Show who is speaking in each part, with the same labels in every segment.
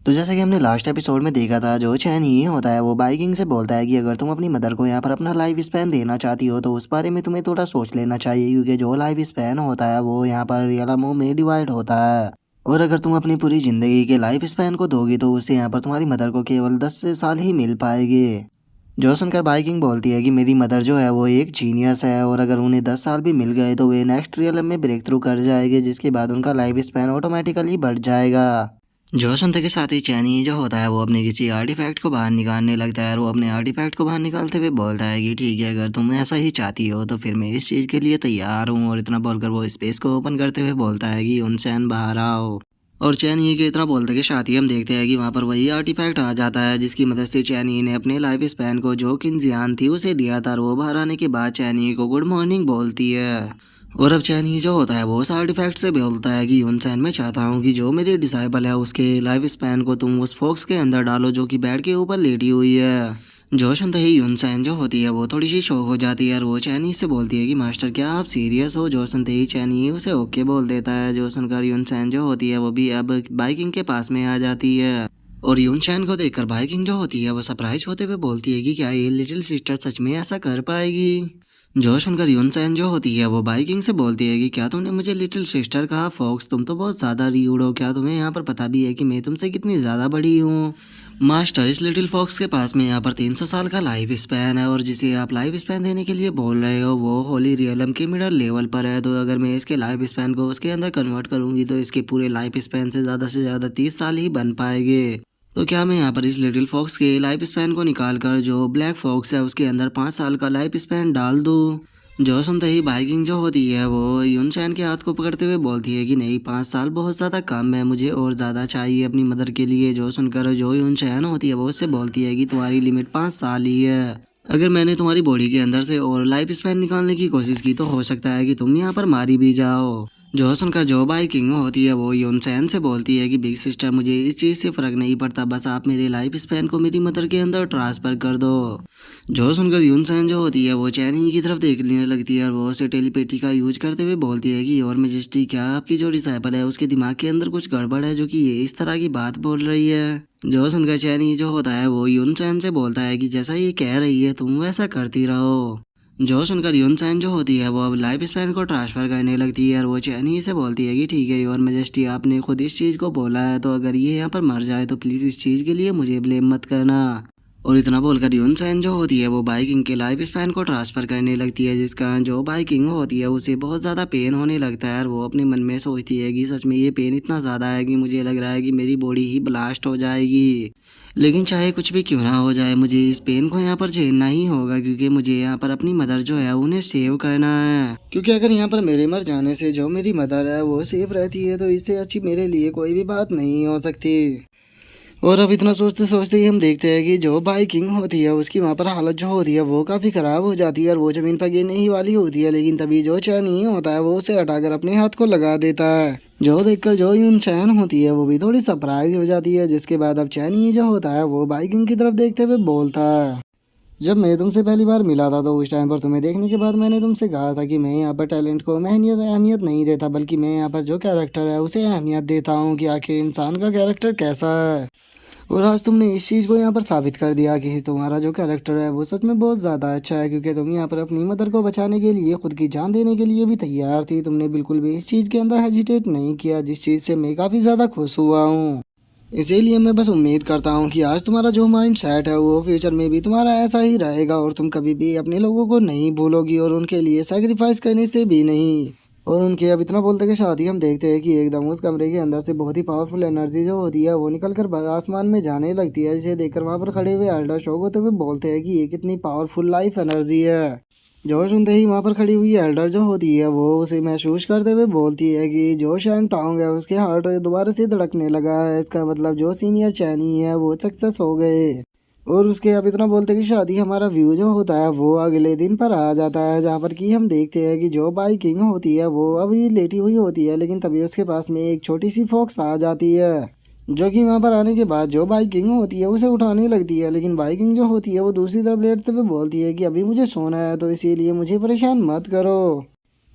Speaker 1: तो जैसा कि हमने लास्ट एपिसोड में देखा था, जो चैन ही होता है वो बाइकिंग से बोलता है कि अगर तुम अपनी मदर को यहाँ पर अपना लाइफ स्पैन देना चाहती हो तो उस बारे में तुम्हें थोड़ा सोच लेना चाहिए, क्योंकि जो लाइफ स्पैन होता है वो यहाँ पर रियल अमाउंट में डिवाइड होता है। और अगर तुम अपनी पूरी ज़िंदगी के लाइफ स्पैन को दोगी तो उससे यहाँ पर तुम्हारी मदर को केवल 10 से साल ही मिल पाएंगे। जो सुनकर बाइकिंग बोलती है कि मेरी मदर जो है वो एक जीनियस है, और अगर उन्हें 10 साल भी मिल गए तो वे नेक्स्ट रियल में ब्रेक थ्रू कर जाएंगे, जिसके बाद उनका लाइफ स्पैन ऑटोमेटिकली बढ़ जाएगा। जो सुनते के साथ ही चैनी जो होता है वो अपने किसी आर्टिफैक्ट को बाहर निकालने लगता है, और वो अपने आर्टिफैक्ट को बाहर निकालते हुए बोलता है कि ठीक है, अगर तुम ऐसा ही चाहती हो तो फिर मैं इस चीज़ के लिए तैयार हूँ। और इतना बोलकर वो स्पेस को ओपन करते हुए बोलता है कि उनसैन बाहर आओ। और चैनी के इतना बोलते के साथ ही हम देखते हैं कि वहाँ पर वही आर्टिफैक्ट आ जाता है, जिसकी मदद से चैनी ने अपने लाइफ स्पैन को जो किन्जियान थी उसे दिया था। और वो बाहर आने के बाद चैनी को गुड मॉर्निंग बोलती है। और अब चैनी जो होता है वो उस आर्टिफैक्ट से बोलता है कि यूनसैन, मैं चाहता हूँ कि जो मेरी डिसाइबल है उसके लाइफ स्पैन को तुम उस फॉक्स के अंदर डालो जो कि बेड के ऊपर लेटी हुई है। जो सुनते ही यूनसैन जो होती है वो थोड़ी सी शॉक हो जाती है, और वो चैनी से बोलती है कि मास्टर क्या आप सीरियस हो। जो सुनते ही चैनी उसे ओके बोल देता है। जो सुनकर यूनसैन जो होती है वो भी अब बाइकिंग के पास में आ जाती है। और यूनसैन को देखकर बाइकिंग जो होती है वो सरप्राइज होते हुए बोलती है कि क्या ये लिटिल सिस्टर सच में ऐसा कर पाएगी। जो सुनकर यूनसैन जो होती है वो बाइकिंग से बोलती है कि क्या तुमने मुझे लिटिल सिस्टर कहा? फॉक्स, तुम तो बहुत ज़्यादा रीड हो। क्या तुम्हें यहाँ पर पता भी है कि मैं तुमसे कितनी ज़्यादा बड़ी हूँ? मास्टर, इस लिटिल फॉक्स के पास में यहाँ पर 300 साल का लाइफ स्पैन है, और जिसे आप लाइफ स्पैन देने के लिए बोल रहे हो वो होली रियलम के मिडल लेवल पर है। तो अगर मैं इसके लाइफ स्पैन को उसके अंदर कन्वर्ट करूँगी तो इसके पूरे लाइफ स्पैन से ज़्यादा 30 साल ही बन पाएंगे। तो क्या मैं यहाँ पर इस लिटिल फॉक्स के लाइफ स्पैन को निकाल कर जो ब्लैक फॉक्स है उसके अंदर 5 साल का लाइफ स्पैन डाल दूँ? जो सुनते ही बाइकिंग जो होती है वो यूनचैन के हाथ को पकड़ते हुए बोलती है कि नहीं, 5 साल बहुत ज़्यादा कम है, मुझे और ज़्यादा चाहिए अपनी मदर के लिए। जो सुनकर जो यूनचैन होती है वो उससे बोलती है कि तुम्हारी लिमिट 5 साल ही है। अगर मैंने तुम्हारी बॉडी के अंदर से और लाइफ स्पैन निकालने की कोशिश की तो हो सकता है कि तुम यहाँ पर मारी भी जाओ। जो सुनकर जो बाइकिंग होती है वो यूनचैन से बोलती है कि बिग सिस्टर, मुझे इस चीज़ से फ़र्क नहीं पड़ता, बस आप मेरे लाइफ स्पैन को मेरी मदर के अंदर ट्रांसफ़र कर दो। जो सुनकर यूनसैन जो होती है वो चैनी की तरफ देखने लगती है, और वो उसे टेलीपेटी का यूज करते हुए बोलती है कि और मेजेस्टी, क्या आपकी जो डिसाइपल है उसके दिमाग के अंदर कुछ गड़बड़ है जो कि ये इस तरह की बात बोल रही है? जो सुनकर चैनी जो होता है वो यूनसैन से बोलता है कि जैसा ये कह रही है तुम वैसा करती रहो। जो सुनकर यूनसैन जो होती है वो अब लाइफ स्पैन को ट्रांसफ़र करने लगती है, और वो चैनी से बोलती है कि ठीक है योर मेजेस्टी, आपने खुद इस चीज़ को बोला है, तो अगर ये यहाँ पर मर जाए तो प्लीज़ इस चीज़ के लिए मुझे ब्लेम मत करना। और इतना बोलकर यूनसैन जो होती है वो बाइकिंग के लाइफ स्पैन को ट्रांसफ़र करने लगती है, जिस कारण जो बाइकिंग होती है उसे बहुत ज़्यादा पेन होने लगता है, और वो अपने मन में सोचती है कि सच में ये पेन इतना ज़्यादा है कि मुझे लग रहा है कि मेरी बॉडी ही ब्लास्ट हो जाएगी। लेकिन चाहे कुछ भी क्यों ना हो जाए, मुझे इस पेन को यहाँ पर झेलना ही होगा, क्योंकि मुझे यहाँ पर अपनी मदर जो है उन्हें सेव करना है। क्योंकि अगर यहाँ पर मेरे मर जाने से जो मेरी मदर है वो सेफ रहती है तो इससे अच्छी मेरे लिए कोई भी बात नहीं हो सकती। और अब इतना सोचते सोचते ही हम देखते हैं कि जो बाइकिंग होती है उसकी वहाँ पर हालत जो होती है वो काफ़ी ख़राब हो जाती है, और वो ज़मीन पर गिरने ही वाली होती है। लेकिन तभी जो चैनी होता है वो उसे हटाकर अपने हाथ को लगा देता है। जो देखकर जो यूनचैन होती है वो भी थोड़ी सरप्राइज हो जाती है, जिसके बाद अब चैनी जो होता है वो बाइकिंग की तरफ देखते हुए बोलता है, जब मैं तुमसे पहली बार मिला था तो उस टाइम पर तुम्हें देखने के बाद मैंने तुमसे कहा था कि मैं यहाँ पर टैलेंट को अहमियत नहीं देता, बल्कि मैं यहाँ पर जो कैरेक्टर है उसे अहमियत देता हूँ कि आखिर इंसान का कैरेक्टर कैसा है। और आज तुमने इस चीज़ को यहाँ पर साबित कर दिया कि तुम्हारा जो कैरेक्टर है वो सच में बहुत ज़्यादा अच्छा है, क्योंकि तुम यहाँ पर अपनी मदर को बचाने के लिए खुद की जान देने के लिए भी तैयार थी। तुमने बिल्कुल भी इस चीज़ के अंदर हेजिटेट नहीं किया, जिस चीज़ से मैं काफ़ी ज़्यादा खुश हुआ हूँ। इसीलिए मैं बस उम्मीद करता हूँ कि आज तुम्हारा जो माइंड सेट है वो फ्यूचर में भी तुम्हारा ऐसा ही रहेगा, और तुम कभी भी अपने लोगों को नहीं भूलोगी, और उनके लिए सेक्रीफाइस करने से भी नहीं। और उनके अब इतना बोलते के साथ ही हम देखते हैं कि एकदम उस कमरे के अंदर से बहुत ही पावरफुल एनर्जी जो होती है वो निकल कर आसमान में जाने लगती है, जिसे देखकर वहाँ पर खड़े हुए एल्डर शॉक होते हुए बोलते हैं कि ये कितनी पावरफुल लाइफ एनर्जी है। जो सुनते ही वहाँ पर खड़ी हुई एल्डर जो होती है वो उसे महसूस करते हुए बोलती है कि जो शैन टोंग है उसके हार्ट दोबारा से धड़कने लगा है, इसका मतलब जो सीनियर चैनी है वो सक्सेस हो गए। और उसके अब इतना बोलते कि शादी हमारा व्यू जो होता है वो अगले दिन पर आ जाता है, जहाँ पर कि हम देखते हैं कि जो बाइकिंग होती है वो अभी लेटी हुई होती है, लेकिन तभी उसके पास में एक छोटी सी फॉक्स आ जाती है, जो कि वहाँ पर आने के बाद जो बाइकिंग होती है उसे उठाने लगती है। लेकिन बाइकिंग जो होती है वो दूसरी तरफ लेटते हुए बोलती है कि अभी मुझे सोना है, तो इसीलिए मुझे परेशान मत करो।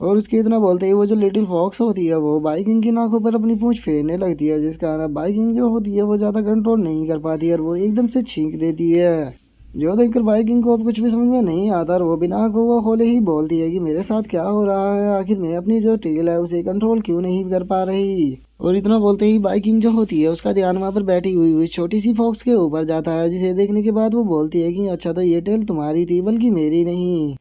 Speaker 1: और उसके इतना बोलते ही वो जो लिटिल फॉक्स होती है वो बाइकिंग की नाकों पर अपनी पूंछ फेरने लगती है, जिस कारण बाइकिंग जो होती है वो ज़्यादा कंट्रोल नहीं कर पाती है और वो एकदम से छींक देती है। जो देखकर बाइकिंग को अब कुछ भी समझ में नहीं आता और वो बिना आंखों को खोले ही बोलती है कि मेरे साथ क्या हो रहा है, आखिर मैं अपनी जो टेल है उसे कंट्रोल क्यों नहीं कर पा रही। और इतना बोलते ही बाइकिंग जो होती है उसका ध्यान वहाँ पर बैठी हुई हुई छोटी सी फॉक्स के ऊपर जाता है, जिसे देखने के बाद वो बोलती है कि अच्छा तो ये टेल तुम्हारी थी बल्कि मेरी नहीं।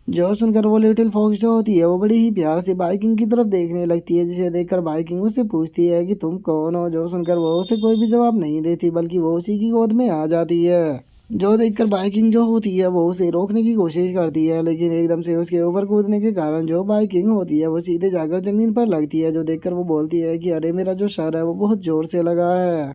Speaker 1: जो सुनकर वो लिटिल फॉक्स जो होती है वो बड़ी ही प्यार से बाइकिंग की तरफ देखने लगती है, जिसे देखकर बाइकिंग उससे पूछती है कि तुम कौन हो। जो सुनकर वो उसे कोई भी जवाब नहीं देती बल्कि वो उसी की गोद में आ जाती है। जो देखकर बाइकिंग जो होती है वो उसे रोकने की कोशिश करती है, लेकिन एकदम से उसके ऊपर कूदने के कारण जो बाइकिंग होती है वो सीधे जाकर जमीन पर लगती है। जो देखकर वो बोलती है कि अरे मेरा जो सर है वो बहुत जोर से लगा है।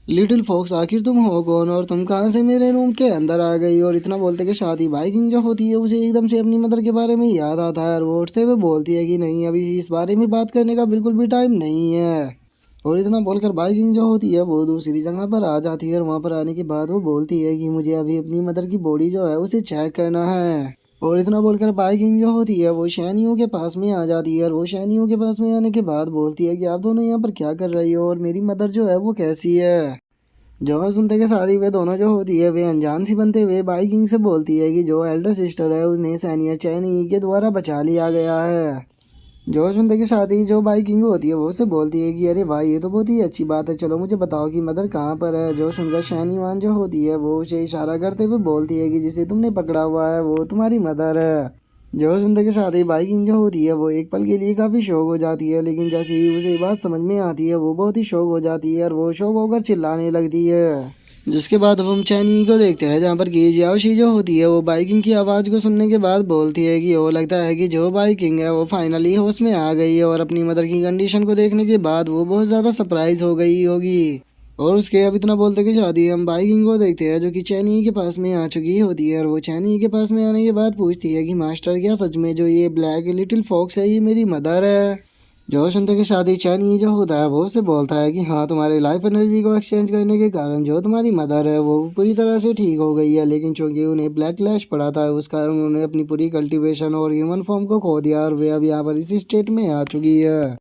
Speaker 1: लिटिल फॉक्स आखिर तुम हो कौन और तुम कहाँ से मेरे रूम के अंदर आ गई। और इतना बोलते के साथ ही बाइकिंग जो होती है उसे एकदम से अपनी मदर के बारे में याद आता है और वो उठते हुए बोलती है कि नहीं, अभी इस बारे में बात करने का बिल्कुल भी टाइम नहीं है। और इतना बोलकर बाइकिंग जो होती है वो दूसरी जगह पर आ जाती है और वहाँ पर आने के बाद वो बोलती है कि मुझे अभी अपनी मदर की बॉडी जो है उसे चेक करना है। और इतना बोलकर बाइकिंग जो होती है वो शैनियों के पास में आ जाती है और वो शैनियों के पास में आने के बाद बोलती है कि आप दोनों यहाँ पर क्या कर रही हो और मेरी मदर जो है वो कैसी है। जो सुनते के साथ ही वे दोनों जो होती है वे अनजान सी बनते हुए बाइकिंग से बोलती है कि जो एल्डर सिस्टर है उसने सैनिया चैनी के द्वारा बचा लिया गया है। जो सुनते के साथ ही जो बाइकिंग होती है वो उसे बोलती है कि अरे भाई ये तो बहुत ही अच्छी बात है, चलो मुझे बताओ कि मदर कहाँ पर है। जो सुनकर शैनीवान जो होती है वो उसे इशारा करते हुए बोलती है कि जिसे तुमने पकड़ा हुआ है वो तुम्हारी मदर है। जो सुनते के साथ ही बाइकिंग जो होती है वो एक पल के लिए काफ़ी शौक हो जाती है, लेकिन जैसे ही उसे ये बात समझ में आती है वो बहुत ही शौक हो जाती है और वो शौक होकर चिल्लाने लगती है। जिसके बाद अब हम चैनी को देखते हैं जहाँ पर कि जियाओशी जो होती है वो बाइकिंग की आवाज़ को सुनने के बाद बोलती है कि वो लगता है कि जो बाइकिंग है वो फाइनली होश में आ गई है और अपनी मदर की कंडीशन को देखने के बाद वो बहुत ज़्यादा सरप्राइज हो गई होगी। और उसके अब इतना बोलते के साथ ही हम बाइकिंग को देखते हैं जो कि चैनी के पास में आ चुकी होती है और वो चैनी के पास में आने के बाद पूछती है कि मास्टर क्या सच में जो ये ब्लैक लिटिल फॉक्स है ये मेरी मदर है। जो सुनते के साथ ही चैनी जो होता है वो उसे बोलता है कि हाँ, तुम्हारे लाइफ एनर्जी को एक्सचेंज करने के कारण जो तुम्हारी मदर है वो पूरी तरह से ठीक हो गई है, लेकिन चूंकि उन्हें ब्लैक लैश पड़ा था उस कारण उन्होंने अपनी पूरी कल्टीवेशन और ह्यूमन फॉर्म को खो दिया और वे अब यहाँ पर इसी स्टेट में आ चुकी है।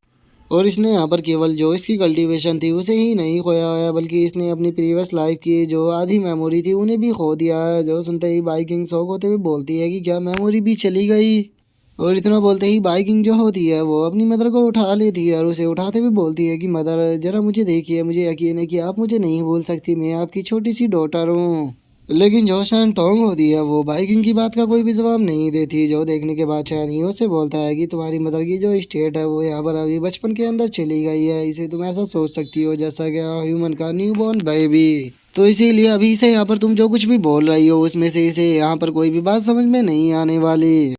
Speaker 1: और इसने यहाँ पर केवल जो इसकी कल्टीवेशन थी उसे ही नहीं खोया है बल्कि इसने अपनी प्रीवियस लाइफ की जो आधी मेमोरी थी उन्हें भी खो दिया है। जो सुनते ही बाइकिंग शौक होते हुए बोलती है कि क्या मेमोरी भी चली गई। और इतना बोलते ही बाइकिंग जो होती है वो अपनी मदर को उठा लेती है और उसे उठाते हुए बोलती है कि मदर जरा मुझे देखिए, मुझे यकीन है कि आप मुझे नहीं भूल सकती, मैं आपकी छोटी सी डॉटर हूँ। लेकिन जो शैन टोंग होती है वो बाइकिंग की बात का कोई भी जवाब नहीं देती। जो देखने के बाद शैन से बोलता है कि तुम्हारी मदर की जो स्टेट है वो यहाँ पर अभी बचपन के अंदर चली गई है, इसे तुम ऐसा सोच सकती हो जैसा कि ह्यूमन का न्यू बॉर्न बेबी। तो इसीलिए अभी से यहाँ पर तुम जो कुछ भी बोल रही हो उसमें से इसे यहाँ पर कोई भी बात समझ में नहीं आने वाली,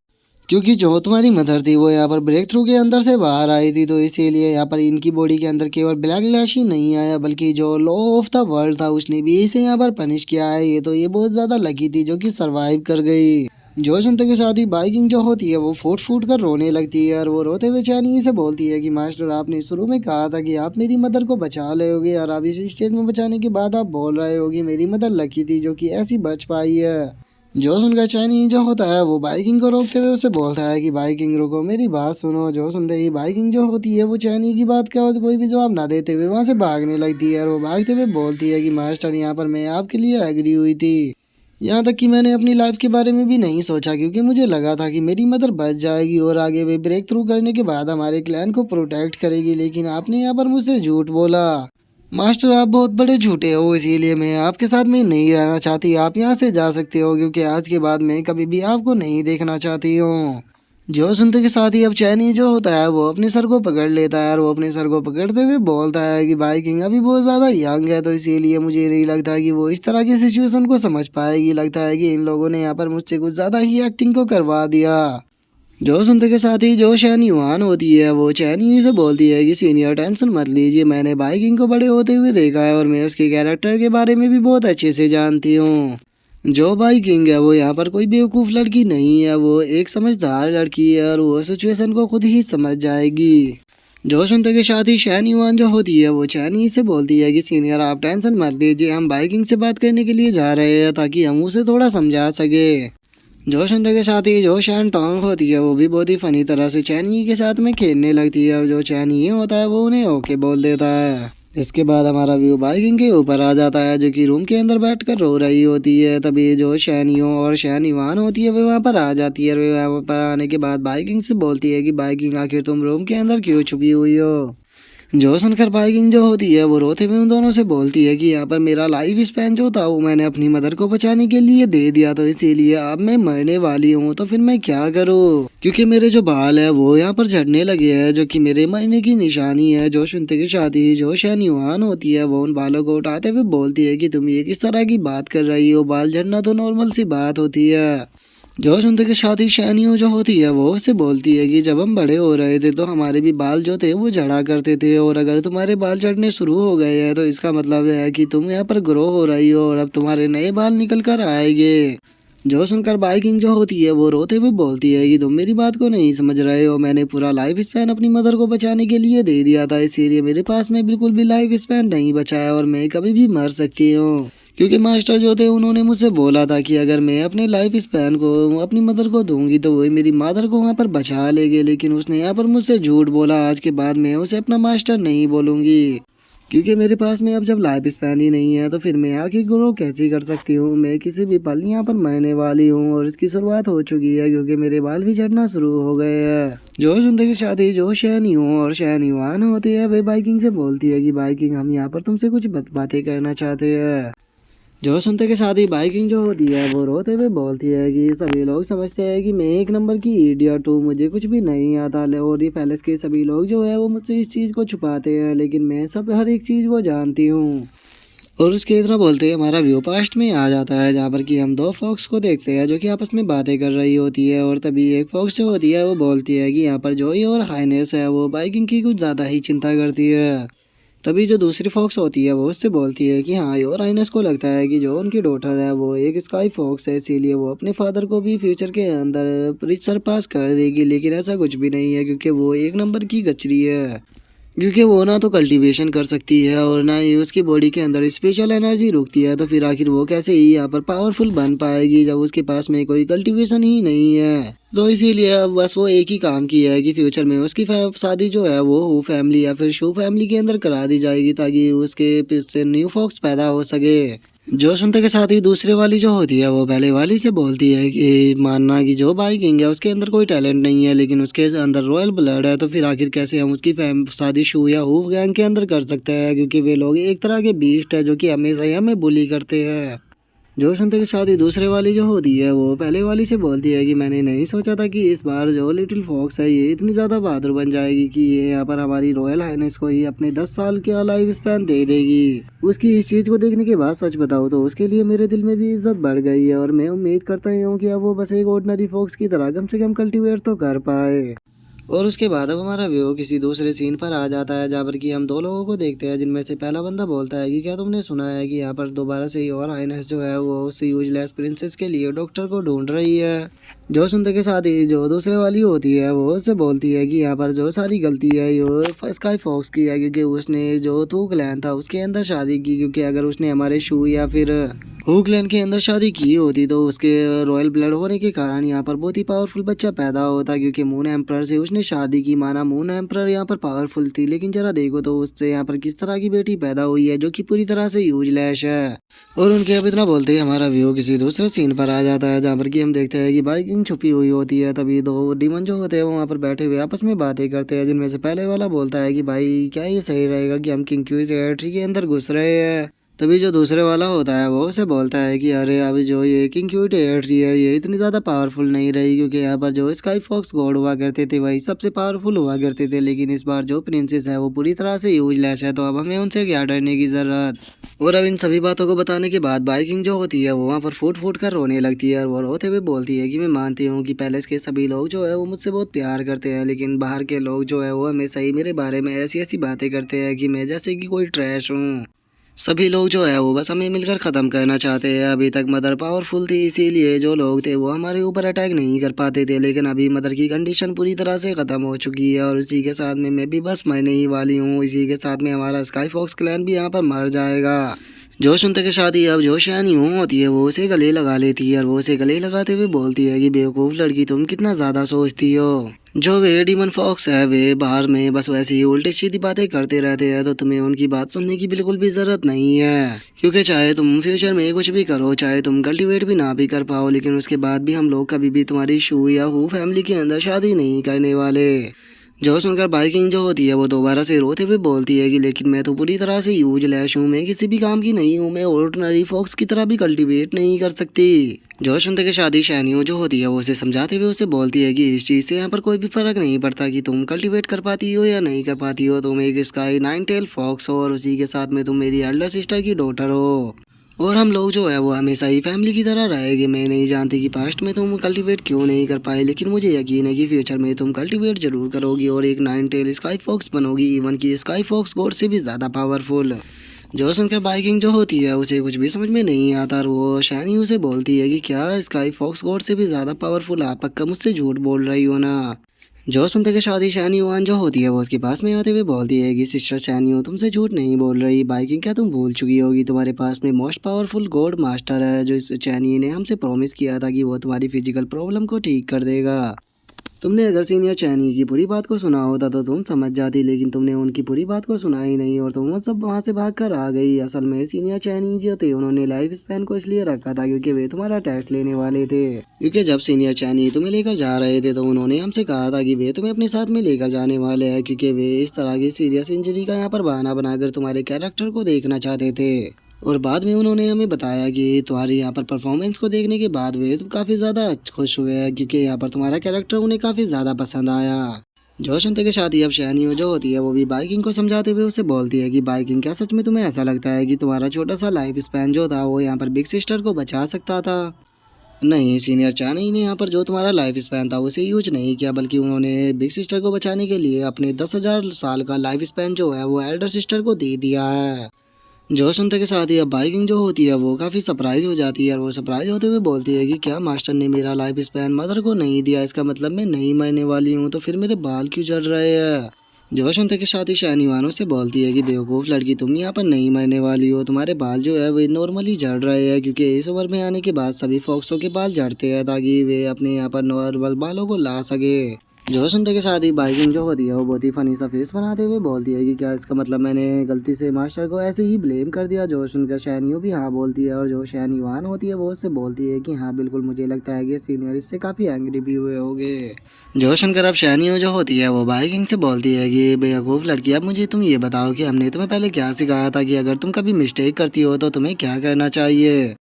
Speaker 1: क्योंकि जो तुम्हारी मदर थी वो यहाँ पर ब्रेक थ्रू के अंदर से बाहर आई थी। तो इसीलिए यहाँ पर इनकी बॉडी के अंदर केवल ब्लैक लैश ही नहीं आया बल्कि जो लॉ ऑफ द वर्ल्ड था उसने भी इसे यहाँ पर पनिश किया है। ये बहुत ज्यादा लकी थी जो कि सरवाइव कर गई। जो सुनते के साथ ही बाइकिंग जो होती है वो फूट फूट कर रोने लगती है और वो रोते हुए चैनी से बोलती है कि मास्टर आपने शुरू में कहा था कि आप मेरी मदर को बचा लोगे और अब इस स्टेट में बचाने के बाद आप बोल रहे हो कि मेरी मदर लकी थी जो कि ऐसी बच पाई है। जो सुनकर चैनी जो होता है वो बाइकिंग को रोकते हुए उसे बोलता है कि बाइकिंग रुको, मेरी बात सुनो। जो सुनते ही बाइकिंग जो होती है वो चैनी की बात का कोई भी जवाब ना देते हुए वहां से भागने लगती है और वो भागते हुए बोलती है कि मास्टर यहाँ पर मैं आपके लिए एग्री हुई थी, यहाँ तक कि मैंने अपनी लाइफ के बारे में भी नहीं सोचा क्योंकि मुझे लगा था कि मेरी मदर बच जाएगी और आगे वे ब्रेक थ्रू करने के बाद हमारे क्लैन को प्रोटेक्ट करेगी, लेकिन आपने यहाँ पर मुझसे झूठ बोला। मास्टर आप बहुत बड़े झूठे हो, इसीलिए मैं आपके साथ में नहीं रहना चाहती। आप यहाँ से जा सकते हो क्योंकि आज के बाद मैं कभी भी आपको नहीं देखना चाहती हूँ। जो सुनते के साथ ही अब चैनी जो होता है वो अपने सर को पकड़ लेता है और वो अपने सर को पकड़ते हुए बोलता है कि बाइकिंग अभी बहुत ज़्यादा यंग है तो इसीलिए मुझे नहीं लगता कि वो इस तरह की सिचुएशन को समझ पाएगी। लगता है कि इन लोगों ने यहाँ पर मुझसे कुछ ज़्यादा ही एक्टिंग को करवा दिया। जो सुनते के साथ ही जो शैन युआन होती है वो चैनी से बोलती है कि सीनियर टेंशन मत लीजिए, मैंने बाइकिंग को बड़े होते हुए देखा है और मैं उसके कैरेक्टर के बारे में भी बहुत अच्छे से जानती हूँ। जो बाइकिंग है वो यहाँ पर कोई बेवकूफ़ लड़की नहीं है, वो एक समझदार लड़की है और वो सिचुएशन को खुद ही समझ जाएगी। जो सुनते के साथ ही शैन युआन जो होती है वो चैनी से बोलती है कि सीनियर आप टेंशन मत लीजिए, हम बाइकिंग से बात करने के लिए जा रहे हैं ताकि हम उसे थोड़ा समझा सके। जो सुनते के साथ ही जो शैन टोंग होती है वो भी बहुत ही फनी तरह से चैनी के साथ में खेलने लगती है और जो चैनी होता है वो उन्हें ओके बोल देता है। इसके बाद हमारा व्यू बाइकिंग के ऊपर आ जाता है जो कि रूम के अंदर बैठकर रो रही होती है। तभी जो शैनियो और शैनिवान होती है वो वहाँ पर आ जाती है और वे वहाँ पर आने के बाद बाइकिंग से बोलती है कि बाइकिंग आखिर तुम रूम के अंदर क्यों छुपी हुई हो। जो सुनकर बाइकिंग जो होती है वो रोते हुए उन दोनों से बोलती है कि यहाँ पर मेरा लाइफ स्पैन जो था वो मैंने अपनी मदर को बचाने के लिए दे दिया, तो इसीलिए अब मैं मरने वाली हूँ, तो फिर मैं क्या करूँ क्योंकि मेरे जो बाल है वो यहाँ पर झड़ने लगे हैं जो कि मेरे मरने की निशानी है। जो सुनते की शादी जो शैनिवान होती है वो उन बालों को उठाते हुए बोलती है कि तुम ये किस तरह की बात कर रही हो, बाल झड़ना तो नॉर्मल सी बात होती है। जो सुनते के साथ ही शैनियो जो होती है वो उससे बोलती है कि जब हम बड़े हो रहे थे तो हमारे भी बाल जो थे वो झड़ा करते थे, और अगर तुम्हारे बाल झड़ने शुरू हो गए हैं तो इसका मतलब है कि तुम यहाँ पर ग्रो हो रही हो और अब तुम्हारे नए बाल निकल कर आएंगे। जो सुनकर बाइकिंग जो होती है वो रोते हुए बोलती है कि तुम मेरी बात को नहीं समझ रहे हो, मैंने पूरा लाइफ स्पैन अपनी मदर को बचाने के लिए दे दिया था, इसीलिए मेरे पास में बिल्कुल भी लाइफ स्पैन नहीं बचा है और मैं कभी भी मर सकती हूँ। क्योंकि मास्टर जो थे उन्होंने मुझसे बोला था कि अगर मैं अपने लाइफ स्पैन को अपनी मदर को दूंगी तो वही मेरी मदर को वहाँ पर बचा लेगी, लेकिन उसने यहाँ पर मुझसे झूठ बोला। आज के बाद मैं उसे अपना मास्टर नहीं बोलूंगी क्योंकि मेरे पास में अब जब लाइफ स्पैन ही नहीं है तो फिर मैं आखिर ग्रो कैसे कर सकती हूँ। मैं किसी भी पल यहाँ पर मरने वाली हूँ और इसकी शुरुआत हो चुकी है क्योंकि मेरे बाल भी झड़ना शुरू हो गए हैं। जो सुनते की शादी जो शैनियो और शैनिवान होती है वे बाइकिंग से बोलती है कि बाइकिंग हम यहाँ पर तुमसे कुछ बातें करना चाहते हैं। जो सुनते के साथ ही बाइकिंग जो होती है वो रोते हुए बोलती है कि सभी लोग समझते हैं कि मैं एक नंबर की इडियट हूँ, मुझे कुछ भी नहीं आता, और ये पैलेस के सभी लोग जो है वो मुझसे इस चीज़ को छुपाते हैं, लेकिन मैं सब हर एक चीज़ को जानती हूँ। और उसके इतना बोलते ही हमारा व्यू पास्ट में आ जाता है जहाँ पर कि हम दो फॉक्स को देखते हैं जो कि आपस में बातें कर रही होती है। और तभी एक फॉक्स जो होती है वो बोलती है कि यहाँ पर जोई और हाइनेस है वो बाइकिंग की कुछ ज़्यादा ही चिंता करती है। तभी जो दूसरी फॉक्स होती है वो उससे बोलती है कि हाँ और आइनस को लगता है कि जो उनकी डॉटर है वो एक स्काई फॉक्स है, इसीलिए वो अपने फादर को भी फ्यूचर के अंदर रिच सरपास कर देगी, लेकिन ऐसा कुछ भी नहीं है क्योंकि वो एक नंबर की गचरी है। क्योंकि वो ना तो कल्टीवेशन कर सकती है और ना ही उसकी बॉडी के अंदर स्पेशल एनर्जी रुकती है, तो फिर आखिर वो कैसे ही यहाँ पर पावरफुल बन पाएगी जब उसके पास में कोई कल्टीवेशन ही नहीं है। तो इसीलिए अब बस वो एक ही काम किया है कि फ्यूचर में उसकी शादी जो है वो हू फैमिली या फिर शू फैमिली के अंदर करा दी जाएगी ताकि उसके पीछे न्यू फॉक्स पैदा हो सके। जो सुनते के साथ ही दूसरे वाली जो होती है वो पहले वाली से बोलती है कि मानना कि जो बाइकिंग है उसके अंदर कोई टैलेंट नहीं है लेकिन उसके अंदर रॉयल ब्लड है, तो फिर आखिर कैसे हम उसकी शादी शू या हूफ गैंग के अंदर कर सकते हैं क्योंकि वे लोग एक तरह के बीस्ट है जो कि हमेशा ही हमें बुली करते हैं। जो सुनते के साथ ही दूसरे वाली जो होती है वो पहले वाली से बोलती है कि मैंने नहीं सोचा था कि इस बार जो लिटिल फॉक्स है ये इतनी ज़्यादा बहादुर बन जाएगी कि ये यहाँ पर हमारी रॉयल हाइनेस को ही अपने 10 साल के लाइफ स्पैन दे देगी। उसकी इस चीज़ को देखने के बाद सच बताऊँ तो उसके लिए मेरे दिल में भी इज्जत बढ़ गई है और मैं उम्मीद करता हूँ कि अब वो बस एक ऑर्डिनरी फॉक्स की तरह कम से कम कल्टीवेट तो कर पाए। और उसके बाद अब हमारा व्यू किसी दूसरे सीन पर आ जाता है जहाँ पर कि हम दो लोगों को देखते हैं जिनमें से पहला बंदा बोलता है कि क्या तुमने सुना है कि यहाँ पर दोबारा से ही और हाइनेस जो है वो उस यूजलेस प्रिंसेस के लिए डॉक्टर को ढूंढ रही है। जो सुनते के साथ ही जो दूसरे वाली होती है वो उससे बोलती है कि यहाँ पर जो सारी गलती है ये स्काई फॉक्स की है क्योंकि उसने जो तू क्लैन था उसके अंदर शादी की, क्योंकि अगर उसने हमारे शू या फिर हू क्लैन के अंदर शादी की होती तो उसके रॉयल ब्लड होने के कारण यहाँ पर बहुत ही पावरफुल बच्चा पैदा होता, क्योंकि मून एम्प्रर से उसने शादी की। माना मून एम्प्रर यहाँ पर पावरफुल थी लेकिन जरा देखो तो उससे यहाँ पर किस तरह की बेटी पैदा हुई है जो कि पूरी तरह से यूजलेस है। और उनके अब इतना बोलते ही हमारा व्यू किसी दूसरे सीन पर आ जाता है जहाँ पर कि हम देखते हैं कि बाइकिंग छुपी हुई होती है। तभी दो डीमन जो होते हैं वो वहाँ पर बैठे हुए आपस में बातें करते हैं, जिनमें से पहले वाला बोलता है कि भाई क्या ये सही रहेगा कि हम किंग टेरिटरी के अंदर घुस रहे हैं। तभी जो दूसरे वाला होता है वो उसे बोलता है कि अरे अभी जो ये किंग टेरिटरी है ये इतनी ज़्यादा पावरफुल नहीं रही, क्योंकि यहाँ पर जो स्काई फॉक्स गॉड हुआ करते थे वही सबसे पावरफुल हुआ करते थे, लेकिन इस बार जो प्रिंसेस है वो पूरी तरह से यूजलेस है, तो अब हमें उनसे क्या डरने की ज़रूरत। और अब इन सभी बातों को बताने के बाद बाइकिंग जो होती है वो वहाँ पर फूट फूट कर रोने लगती है और वो रोते हुए बोलती है कि मैं मानती हूँ कि पैलेस के सभी लोग जो है वो मुझसे बहुत प्यार करते हैं, लेकिन बाहर के लोग जो है वो हमेशा ही मेरे बारे में ऐसी ऐसी बातें करते हैं कि मैं जैसे कि कोई ट्रैश हूँ। सभी लोग जो है वो बस हमें मिलकर ख़त्म करना चाहते हैं। अभी तक मदर पावरफुल थी इसीलिए जो लोग थे वो हमारे ऊपर अटैक नहीं कर पाते थे, लेकिन अभी मदर की कंडीशन पूरी तरह से ख़त्म हो चुकी है और इसी के साथ में मैं भी बस मरने ही वाली हूँ। इसी के साथ में हमारा स्काई फॉक्स क्लैन भी यहाँ पर मर जाएगा। जो सुनते के साथ ही अब जो शयानी होती है वो उसे गले लगा लेती है और वो उसे गले लगाते हुए बोलती है कि बेवकूफ़ लड़की तुम कितना ज़्यादा सोचती हो। जो वे डीमन फॉक्स है वे बाहर में बस वैसे ही उल्टी सीधी बातें करते रहते हैं, तो तुम्हें उनकी बात सुनने की बिल्कुल भी ज़रूरत नहीं है, क्योंकि चाहे तुम फ्यूचर में कुछ भी करो, चाहे तुम कल्टीवेट भी ना भी कर पाओ, लेकिन उसके बाद भी हम लोग कभी भी तुम्हारी शू या हु फैमिली के अंदर शादी नहीं करने वाले। जो सुनकर बाइकिंग जो होती है वो दोबारा से रोते हुए बोलती है कि लेकिन मैं तो पूरी तरह से यूजलेस हूँ, मैं किसी भी काम की नहीं हूँ, मैं ऑर्डिनरी फॉक्स की तरह भी कल्टीवेट नहीं कर सकती। जो सुनते के शादी शैनियो जो होती है वो उसे समझाते हुए उसे बोलती है कि इस चीज़ से यहाँ पर कोई भी फर्क नहीं पड़ता कि तुम कल्टीवेट कर पाती हो या नहीं कर पाती हो, तुम एक स्काई नाइन टेल फॉक्स हो और उसी के साथ में तुम मेरी एल्डर सिस्टर की डॉटर हो, और हम लोग जो है वो हमेशा ही फैमिली की तरह रहेंगे। मैं नहीं जानती कि पास्ट में तुम कल्टीवेट क्यों नहीं कर पाए, लेकिन मुझे यकीन है कि फ्यूचर में तुम कल्टीवेट जरूर करोगी और एक नाइन टेल स्काई फॉक्स बनोगी, इवन की स्काई फॉक्स गॉड से भी ज़्यादा पावरफुल। जो सुनकर बाइकिंग जो होती है उसे कुछ भी समझ में नहीं आता और वो शैनी उसे बोलती है कि क्या स्काई फॉक्स गॉड से भी ज़्यादा पावरफुल, आप पक्का मुझसे झूठ बोल रही हो ना। जो सुनते के शादी शैनी वान जो होती है वो उसके पास में आते हुए बोलती है कि सिस्टर शैनी हो तुमसे झूठ नहीं बोल रही, बाइकिंग क्या तुम भूल चुकी होगी, तुम्हारे पास में मोस्ट पावरफुल गॉड मास्टर है जो इस चैनी ने हमसे प्रॉमिस किया था कि वो तुम्हारी फिजिकल प्रॉब्लम को ठीक कर देगा। तुमने अगर सीनियर चैनी की पूरी बात को सुना होता तो तुम समझ जाती, लेकिन तुमने उनकी पूरी बात को सुना ही नहीं और तुम सब वहां से भाग कर आ गई। असल में सीनियर चैनी जो थे उन्होंने लाइफ स्पैन को इसलिए रखा था क्योंकि वे तुम्हारा टेस्ट लेने वाले थे, क्योंकि जब सीनियर चैनी तुम्हें लेकर जा रहे थे तो उन्होंने हमसे कहा था कि वे तुम्हें अपने साथ में लेकर जाने वाले हैं, क्योंकि वे इस तरह की सीरियस इंजरी का यहाँ पर बहाना बनाकर तुम्हारे कैरेक्टर को देखना चाहते थे। और बाद में उन्होंने हमें बताया कि तुम्हारी यहाँ पर परफॉर्मेंस को देखने के बाद वे तो काफ़ी ज़्यादा खुश हुए हैं, क्योंकि यहाँ पर तुम्हारा कैरेक्टर उन्हें काफ़ी ज़्यादा पसंद आया। जो सुनते के साथ ही अब शैनी जो होती है वो भी बाइकिंग को समझाते हुए उसे बोलती है कि बाइकिंग क्या सच में तुम्हें ऐसा लगता है कि तुम्हारा छोटा सा लाइफ स्पैन जो था वो यहाँ पर बिग सिस्टर को बचा सकता था? नहीं, सीनियर चैनी ने यहाँ पर जो तुम्हारा लाइफ स्पैन था उसे यूज नहीं किया, बल्कि उन्होंने बिग सिस्टर को बचाने के लिए अपने 10,000 साल का लाइफ स्पैन जो है वो एल्डर सिस्टर को दे दिया है। जो सुनते के साथ ही अब बाइकिंग जो होती है वो काफ़ी सरप्राइज हो जाती है और वो सरप्राइज होते हुए बोलती है कि क्या मास्टर ने मेरा लाइफ स्पैन मदर को नहीं दिया, इसका मतलब मैं नहीं मरने वाली हूँ, तो फिर मेरे बाल क्यों झड़ रहे हैं? जो सुनते के साथ ही शैनी वानों से बोलती है कि बेवकूफ़ लड़की तुम यहाँ पर नहीं मरने वाली हो, तुम्हारे बाल जो है वो नॉर्मली झड़ रहे हैं, क्योंकि इस उम्र में आने के बाद सभी फॉक्सों के बाल झड़ते हैं ताकि वे अपने यहाँ पर नॉर्मल बालों को ला सके। जो सुनते के साथ ही बाइकिंग जो होती है वो बहुत ही फनी सा फेस बनाते हुए बोलती है कि क्या इसका मतलब मैंने गलती से मास्टर को ऐसे ही ब्लेम कर दिया? जो सुनकर शैनियो भी हाँ बोलती है और जो शैनी वान होती है वो उससे बोलती है कि हाँ बिल्कुल, मुझे लगता है कि सीनियर इससे काफ़ी एंग्री भी हुए होंगे। जो सुनकर अब शैनियो जो होती है वो बाइकिंग से बोलती है कि बेवकूफ़ लड़की, अब मुझे तुम ये बताओ कि हमने तुम्हें पहले क्या सिखाया था कि अगर तुम कभी मिस्टेक करती हो तो तुम्हें क्या करना चाहिए?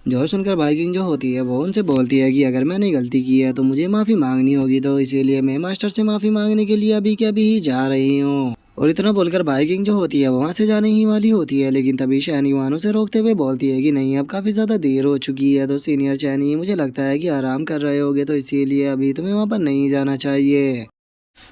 Speaker 1: जो सुनकर बाइकिंग जो होती है वो उनसे बोलती है कि अगर मैंने गलती की है तो मुझे माफ़ी मांगनी होगी, तो इसीलिए मैं मास्टर से माफ़ी मांगने के लिए अभी के अभी ही जा रही हूँ। और इतना बोलकर बाइकिंग जो होती है वहाँ से जाने ही वाली होती है, लेकिन तभी शैनी वानों से रोकते हुए बोलती है कि नहीं, अब काफ़ी ज़्यादा देर हो चुकी है, तो सीनियर शैनी मुझे लगता है कि आराम कर रहे होगे, तो इसीलिए अभी तुम्हें वहाँ पर नहीं जाना चाहिए।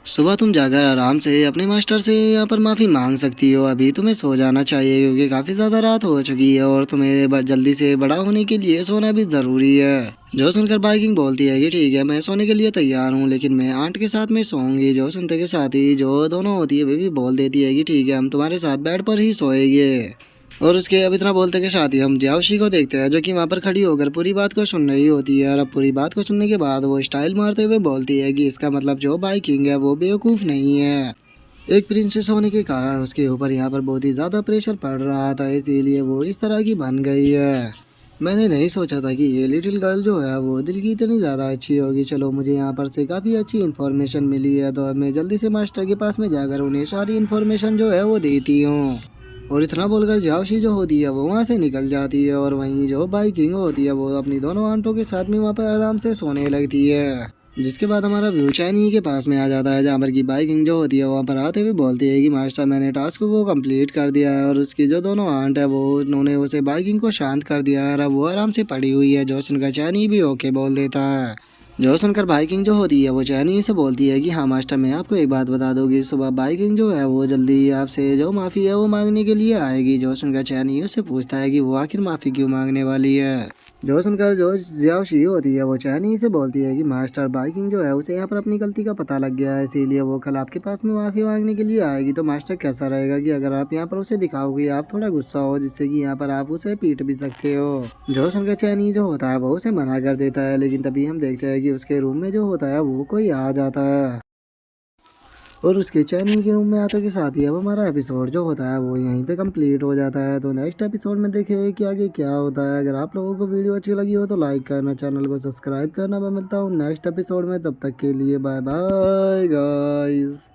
Speaker 1: सुबह तुम जाकर आराम से अपने मास्टर से यहाँ पर माफ़ी मांग सकती हो, अभी तुम्हें सो जाना चाहिए क्योंकि काफ़ी ज़्यादा रात हो चुकी है और तुम्हें जल्दी से बड़ा होने के लिए सोना भी ज़रूरी है। जो सुनकर बाइकिंग बोलती है कि ठीक है, मैं सोने के लिए तैयार हूँ, लेकिन मैं आंट के साथ में सोऊंगी। जो सुनते के साथ ही जो दोनों होती है वे भी बोल देती है कि ठीक है, हम तुम्हारे साथ बेड पर ही सोएंगे। और उसके अब इतना बोलते के साथ ही हम जियाओशी को देखते हैं जो कि वहाँ पर खड़ी होकर पूरी बात को सुन रही होती है, और अब पूरी बात को सुनने के बाद वो स्टाइल मारते हुए बोलती है कि इसका मतलब जो बाइकिंग है वो बेवकूफ़ नहीं है। एक प्रिंसेस होने के कारण उसके ऊपर यहाँ पर बहुत ही ज़्यादा प्रेशर पड़ रहा था, इसीलिए वो इस तरह की बन गई है। मैंने नहीं सोचा था कि ये लिटिल गर्ल जो है वो दिल की इतनी ज़्यादा अच्छी होगी। चलो, मुझे यहाँ पर से काफ़ी अच्छी इन्फॉर्मेशन मिली है, तो अब मैं जल्दी से मास्टर के पास में जाकर उन्हें सारी इन्फॉर्मेशन जो है वो देती हूँ। और इतना बोलकर जियाओशी जो होती है वो वहाँ से निकल जाती है, और वहीं जो बाइकिंग होती है वो अपनी दोनों आंटों के साथ में वहाँ पर आराम से सोने लगती है। जिसके बाद हमारा व्यू चाइनी के पास में आ जाता है, जहाँ पर की बाइकिंग जो होती है वहाँ पर आते हुए बोलती है कि मास्टर, मैंने टास्क को कंप्लीट कर दिया है, और उसकी जो दोनों आंट है वो उन्होंने उसे बाइकिंग को शांत कर दिया है और अब वो आराम से पड़ी हुई है। जो सुनकर चाइनी भी ओके बोल देता है। जो सुनकर बाइकिंग जो होती है वो चैनी से बोलती है कि हाँ मास्टर, मैं आपको एक बात बता दूंगी। सुबह बाइकिंग जो है वो जल्दी आपसे जो माफ़ी है वो मांगने के लिए आएगी। जो सुनकर चैनी उससे पूछता है कि वो आखिर माफ़ी क्यों मांगने वाली है। जो सुनकर जो जियाशी होती है वो चैनी से बोलती है कि मास्टर, बाइकिंग जो है उसे यहाँ पर अपनी गलती का पता लग गया है, इसीलिए वो कल आपके पास में माफ़ी मांगने के लिए आएगी। तो मास्टर कैसा रहेगा कि अगर आप यहाँ पर उसे दिखाओगे आप थोड़ा गुस्सा हो, जिससे कि यहाँ पर आप उसे पीट भी सकते हो। जो सुनकर चैनी जो होता है वो उसे मना कर देता है, लेकिन तभी हम देखते हैं कि उसके रूम में जो होता है वो कोई आ जाता है और उसके चैनी के रूम में आते के साथ ही अब हमारा एपिसोड जो होता है वो यहीं पे कंप्लीट हो जाता है। तो नेक्स्ट एपिसोड में देखें कि आगे क्या होता है। अगर आप लोगों को वीडियो अच्छी लगी हो तो लाइक करना, चैनल को सब्सक्राइब करना। मैं मिलता हूँ नेक्स्ट एपिसोड में, तब तक के लिए बाय बाय गाइस।